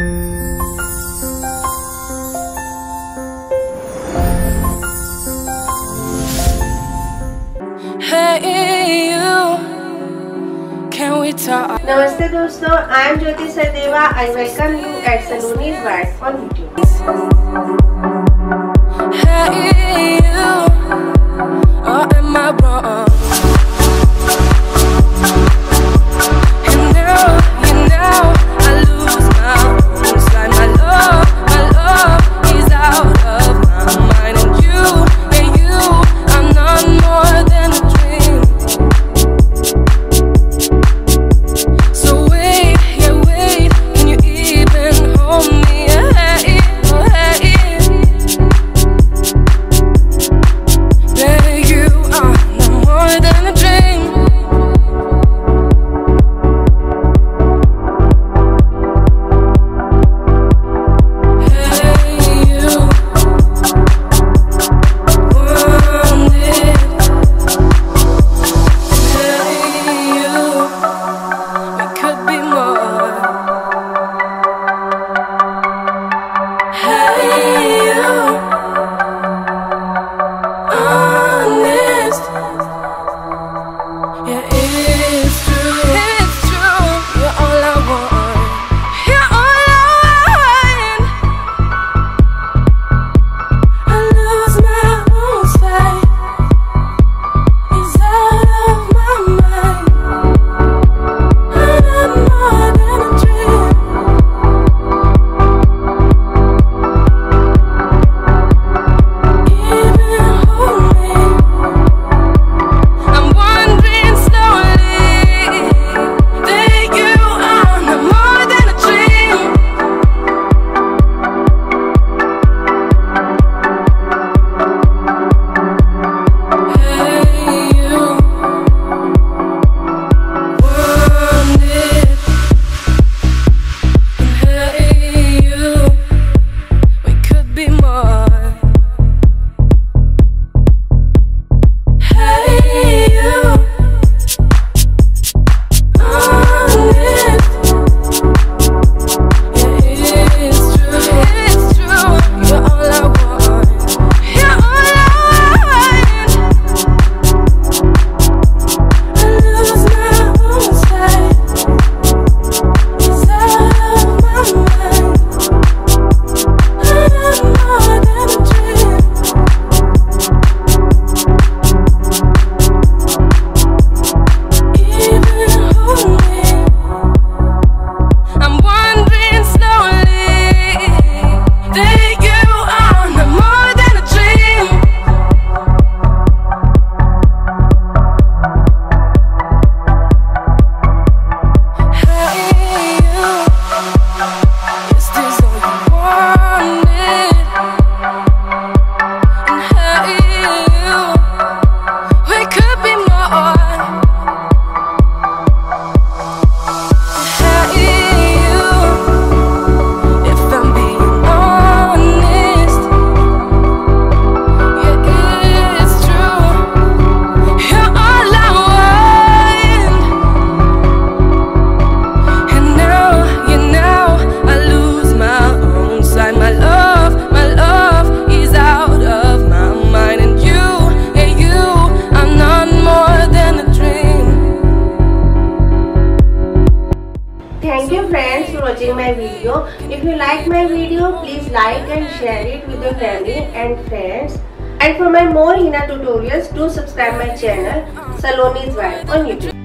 Hey you, can we talk? Namaste दोस्तों, I am Jyoti Sachdeva. I welcome you at Saloni's World on YouTube. Hey you, or am I wrong? And now I lose my own. It's like my love is out of my mind. And you, I'm not more than a dream. So wait, can you even hold me? Baby, you are no more than a dream. Hey, you want it. Hey, you, we could be more. Hey, you, honest. Yeah, it's true, you're all I want. You're all I want. I lose my own sight. It's out of my mind. I'm more than a dream. Even hold me. I'm wondering slowly that you are no more than a dream. Hey, you want it. Hey, you, we could be more. Hey, you, honest. Yeah, it's true, you're all I want. You're all I want. I lose my own sight. It's out of my mind. I'm more than a dream. Even hold me. I'm wondering slowly that you are no more than a dream. Hey you, is this all you wanted? And hey you, we could be more. Hey you, if I'm being honest, yeah, it's true, you're all I want. And now I lose my own sight. My love is out of my mind. And you, I'm not more than a dream. Thank you friends for watching my video. If you like my video, please like and share it with your family and friends. And for my more henna tutorials, do subscribe my channel Saloni's World on YouTube.